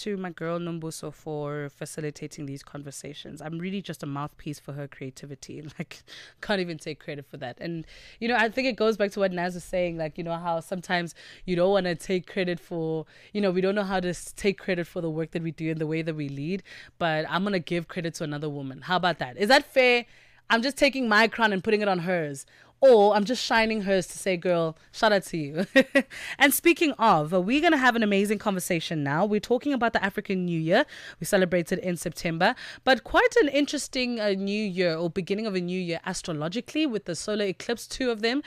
to my girl Nombuso for facilitating these conversations. I'm really just a mouthpiece for her creativity. Like, can't even take credit for that. And, I think it goes back to what Naz is saying, like, how sometimes you don't want to take credit for, we don't know how to take credit for the work that we do and the way that we lead, but I'm going to give credit to another woman. How about that? Is that fair? I'm just taking my crown and putting it on hers. Or I'm just shining hers to say, girl, shout out to you. And speaking of, we're going to have an amazing conversation now. We're talking about the African New Year. We celebrated in September, but quite an interesting new year or beginning of a new year astrologically with the solar eclipse, 2 of them.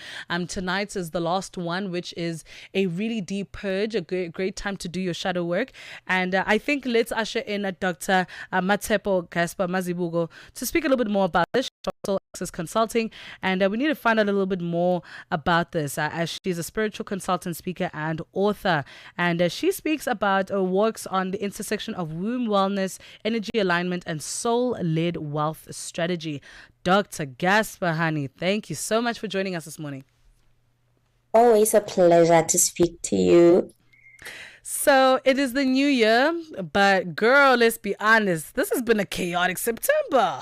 Tonight is the last one, which is a really deep purge, a great time to do your shadow work. And I think let's usher in Dr. Mmatshepo Gaspa Mazibuko to speak a little bit more about this. Access Consulting, and we need to find out a little bit more about this as she's a spiritual consultant, speaker, and author, and she speaks about works on the intersection of womb wellness, energy alignment, and soul-led wealth strategy. Dr. Gaspa, honey, thank you so much for joining us this morning. Always a pleasure to speak to you. So it is the new year, but girl, let's be honest, this has been a chaotic September.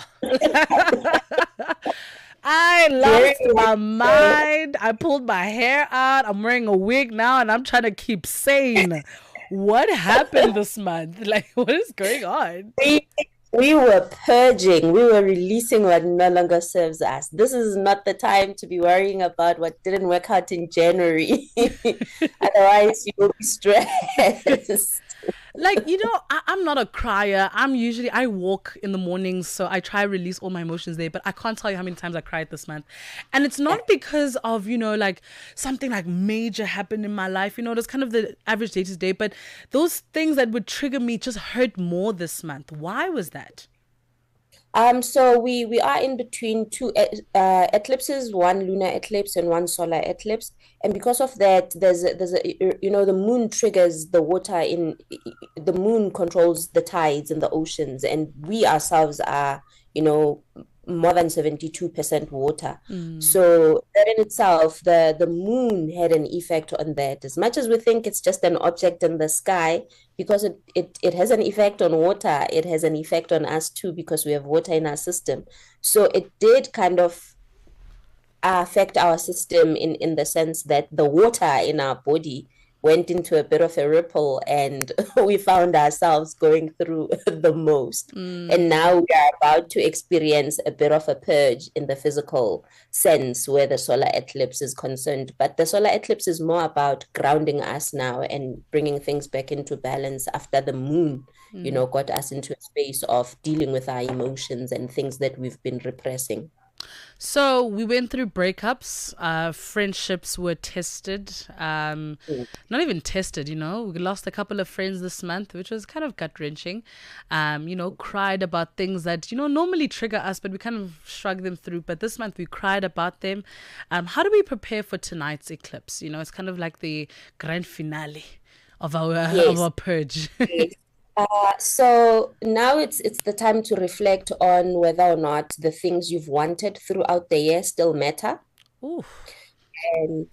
I lost my mind. I pulled my hair out. I'm wearing a wig now and I'm trying to keep sane. What happened this month? Like, what is going on? We were purging. We were releasing what no longer serves us. This is not the time to be worrying about what didn't work out in January. Otherwise, you will be stressed. Like, I'm not a crier. I walk in the mornings, so I try to release all my emotions there, but I can't tell you how many times I cried this month. And it's not because of, like something like major happened in my life, that's kind of the average day to day, but those things that would trigger me just hurt more this month. Why was that? So we are in between 2 eclipses, 1 lunar eclipse and 1 solar eclipse, and because of that, there's a the moon triggers the water in the moon controls the tides in the oceans, and we ourselves are more than 72% water. So that in itself, the moon had an effect on that. As much as we think it's just an object in the sky, because it has an effect on water, it has an effect on us too, because we have water in our system. So it did kind of affect our system in the sense that the water in our body went into a bit of a ripple, and we found ourselves going through the most. And now we are about to experience a bit of a purge in the physical sense where the solar eclipse is concerned. But the solar eclipse is more about grounding us now and bringing things back into balance after the moon, got us into a space of dealing with our emotions and things that we've been repressing. So we went through breakups, friendships were tested, not even tested, we lost a couple of friends this month, which was kind of gut-wrenching, cried about things that, normally trigger us, but we kind of shrug them through. But this month we cried about them. How do we prepare for tonight's eclipse? It's kind of like the grand finale of our purge. Yes. So now it's the time to reflect on whether or not the things you've wanted throughout the year still matter. Ooh. And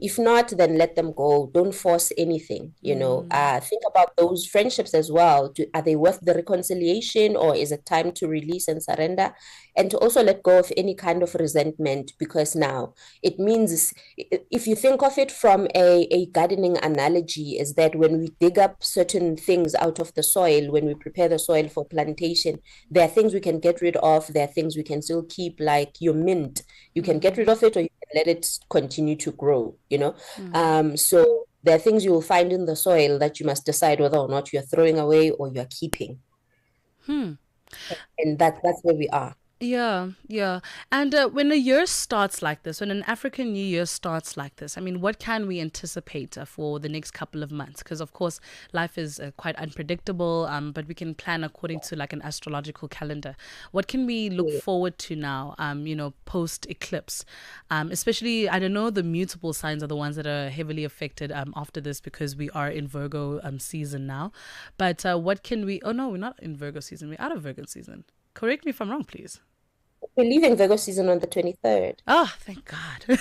if not, then let them go. Don't force anything, think about those friendships as well. Are they worth the reconciliation, or is it time to release and surrender? And to also let go of any kind of resentment, because now it means, if you think of it from a gardening analogy, is that when we dig up certain things out of the soil, when we prepare the soil for plantation, there are things we can get rid of, there are things we can still keep, like your mint. You can get rid of it, or you can let it continue to grow, so there are things you will find in the soil that you must decide whether or not you're throwing away or you're keeping. And that's where we are. Yeah. And when a year starts like this, when an African New Year starts like this, I mean, what can we anticipate for the next couple of months? Because, of course, life is quite unpredictable, but we can plan according to like an astrological calendar. What can we look forward to now, post-eclipse? Especially, I don't know, the mutable signs are the ones that are heavily affected after this, because we are in Virgo season now. But what can we... Oh, no, we're not in Virgo season. We're out of Virgo season. Correct me if I'm wrong, please. We're leaving Virgo season on the 23rd. Oh, thank God.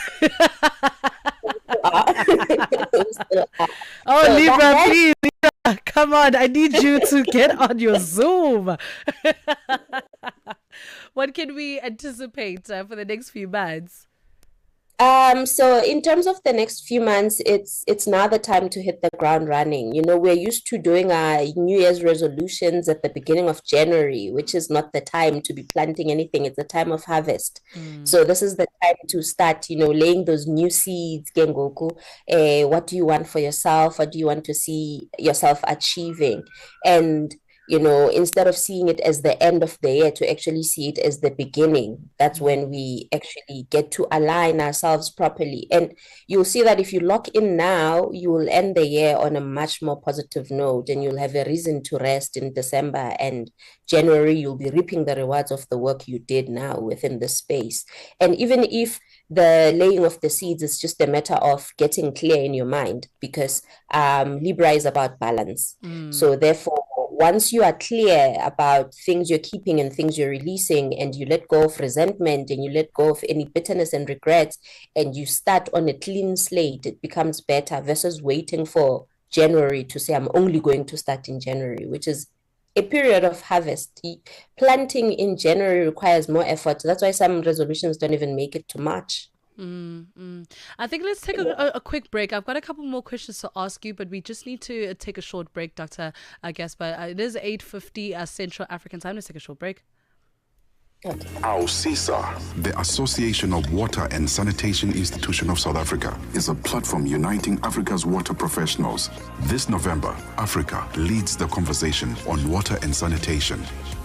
Oh, So Libra, that please, Libra, come on. I need you to get on your Zoom. What can we anticipate for the next few months? So in terms of the next few months, it's now the time to hit the ground running. You know, we're used to doing our New Year's resolutions at the beginning of January, which is not the time to be planting anything. It's the time of harvest. Mm. So this is the time to start, you know, laying those new seeds, Gengoku. What do you want for yourself? What do you want to see yourself achieving? And you know, instead of seeing it as the end of the year, to actually see it as the beginning. That's when we actually get to align ourselves properly. And you'll see that if you lock in now, you will end the year on a much more positive note, and you'll have a reason to rest in December and January. You'll be reaping the rewards of the work you did now within the space. And even if the laying of the seeds is just a matter of getting clear in your mind, because Libra is about balance. Mm. So therefore, once you are clear about things you're keeping and things you're releasing, and you let go of resentment and you let go of any bitterness and regrets, and you start on a clean slate, it becomes better versus waiting for January to say, I'm only going to start in January, which is a period of harvest. Planting in January requires more effort. That's why some resolutions don't even make it to March. I think let's take a quick break. I've got a couple more questions to ask you, but we just need to take a short break, Dr. Gaspa. It is 8:50 Central African time. Let's take a short break. AUSISA, the Association of Water and Sanitation Institution of South Africa, is a platform uniting Africa's water professionals. This November, Africa leads the conversation on water and sanitation.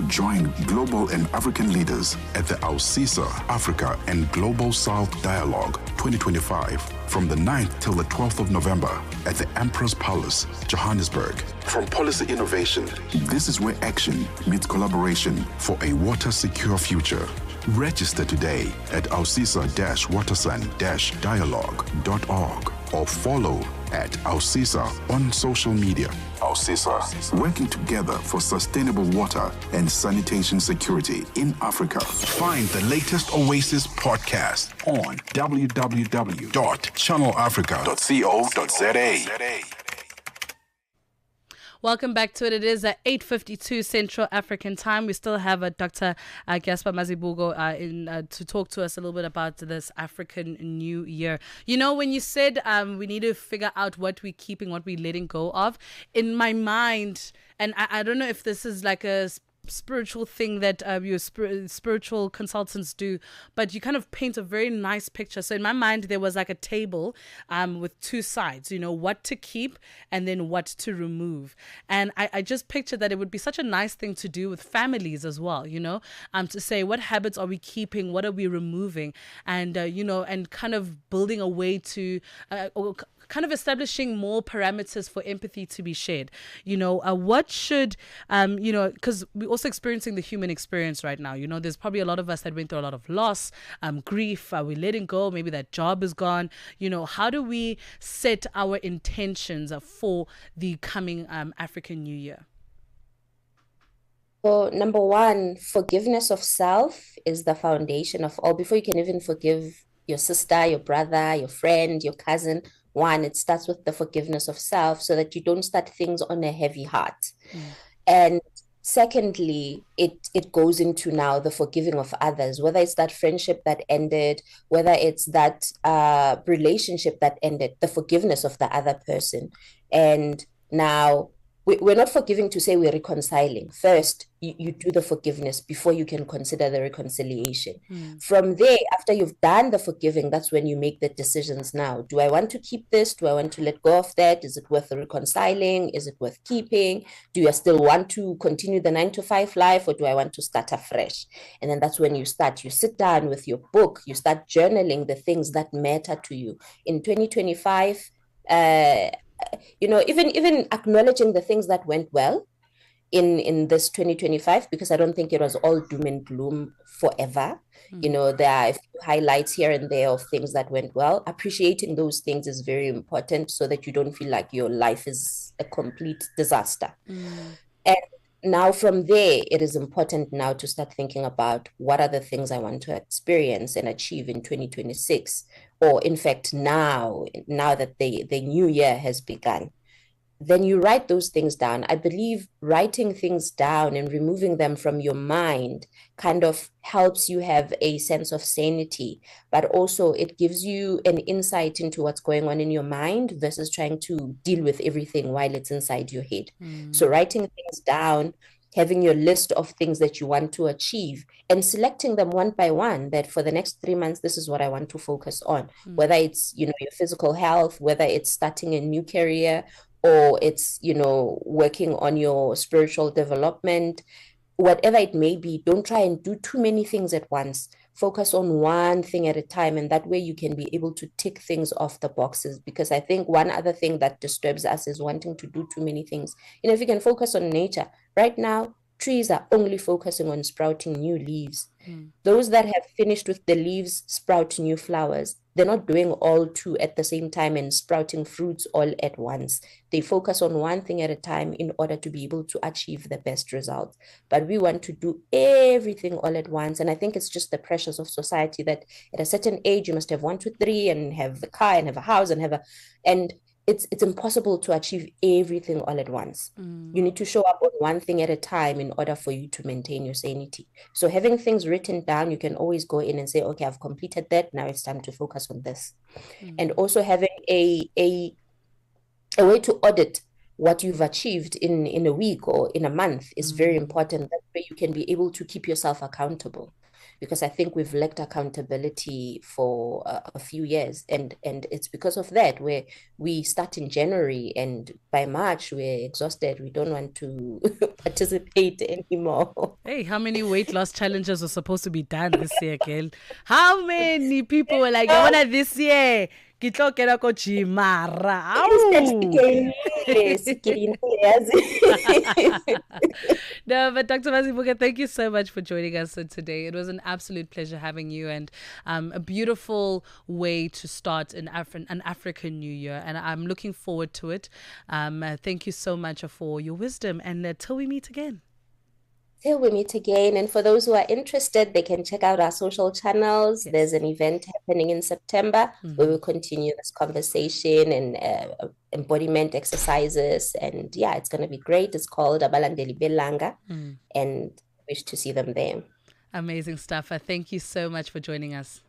Join global and African leaders at the AUSISA Africa and Global South Dialogue 2025 from the 9th till the 12th of November at the Emperor's Palace, Johannesburg. From policy innovation, this is where action meets collaboration for a water-secure future. Register today at ausisa-watersan-dialogue.org or follow at AUSISA on social media. AUSISA, working together for sustainable water and sanitation security in Africa. Find the latest Oasis podcast on www.channelafrica.co.za. Welcome back to it. It is at 8:52 Central African time. We still have Dr. Gaspa Mazibuko to talk to us a little bit about this African New Year. You know, when you said we need to figure out what we're keeping, what we're letting go of, in my mind, and I don't know if this is like a spiritual thing that your spiritual consultants do, but you kind of paint a very nice picture. So in my mind, there was like a table with two sides, you know, what to keep and then what to remove. And I just pictured that it would be such a nice thing to do with families as well, you know, to say what habits are we keeping, what are we removing, and you know, and kind of building a way to kind of establishing more parameters for empathy to be shared. You know, what should, you know, because we're also experiencing the human experience right now. You know, there's probably a lot of us that went through a lot of loss, grief. We're letting go. Maybe that job is gone. You know, how do we set our intentions for the coming African New Year? So, number one, forgiveness of self is the foundation of all. Before you can even forgive your sister, your brother, your friend, your cousin, one, it starts with the forgiveness of self so that you don't start things on a heavy heart. And secondly, it goes into now the forgiving of others, whether it's that friendship that ended, whether it's that relationship that ended, the forgiveness of the other person. And now we're not forgiving to say we're reconciling. First, you do the forgiveness before you can consider the reconciliation. From there, after you've done the forgiving, that's when you make the decisions now. Do I want to keep this? Do I want to let go of that? Is it worth reconciling? Is it worth keeping? Do you still want to continue the 9 to 5 life, or do I want to start afresh? And then that's when you start. You sit down with your book. You start journaling the things that matter to you. In 2025, you know, even acknowledging the things that went well in this 2025, because I don't think it was all doom and gloom forever. You know, there are a few highlights here and there of things that went well. Appreciating those things is very important so that you don't feel like your life is a complete disaster. And now from there, it is important now to start thinking about what are the things I want to experience and achieve in 2026. or in fact now that the new year has begun, then you write those things down. I believe writing things down and removing them from your mind kind of helps you have a sense of sanity, but also it gives you an insight into what's going on in your mind versus trying to deal with everything while it's inside your head. So writing things down, having your list of things that you want to achieve and selecting them one by one, that for the next 3 months, this is what I want to focus on, whether it's, your physical health, whether it's starting a new career, or it's, working on your spiritual development, whatever it may be. Don't try and do too many things at once. Focus on one thing at a time, and that way you can be able to tick things off the boxes. Because I think one other thing that disturbs us is wanting to do too many things. If you can focus on nature right now, trees are only focusing on sprouting new leaves. Those that have finished with the leaves sprout new flowers. They're not doing all two at the same time and sprouting fruits all at once. They focus on one thing at a time in order to be able to achieve the best results. But we want to do everything all at once. And I think it's just the pressures of society that at a certain age, you must have 1, 2, 3 and have a car and have a house and it's impossible to achieve everything all at once. You need to show up on one thing at a time in order for you to maintain your sanity. So having things written down, you can always go in and say, okay, I've completed that. Now it's time to focus on this. And also having a way to audit what you've achieved in a week or in a month is very important. That way you can be able to keep yourself accountable. Because I think we've lacked accountability for a few years. And it's because of that, where we start in January and by March, we're exhausted. We don't want to participate anymore. Hey, how many weight loss challenges were supposed to be done this year, Gail? How many people were like, I want to this year? No, but Dr. Mazibuko, thank you so much for joining us today. It was an absolute pleasure having you, and a beautiful way to start an African New Year, and I'm looking forward to it. Thank you so much for your wisdom, and till we meet again. Till we meet again. And for those who are interested, they can check out our social channels. Yes. There's an event happening in September where we'll continue this conversation and embodiment exercises. And yeah, it's going to be great. It's called Abalandeli Belanga, and wish to see them there. Amazing stuff. Thank you so much for joining us.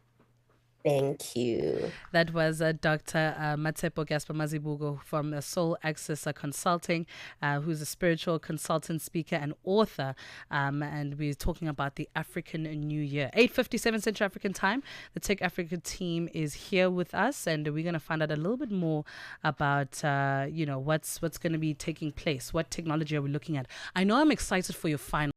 Thank you. That was Dr. Mmatshepo Gaspa Mazibuko from Soul Access Consulting, who's a spiritual consultant, speaker, and author. And we're talking about the African New Year. 8:57 Central African Time. The Tech Africa team is here with us, and we're going to find out a little bit more about, what's going to be taking place. What technology are we looking at? I know I'm excited for your final.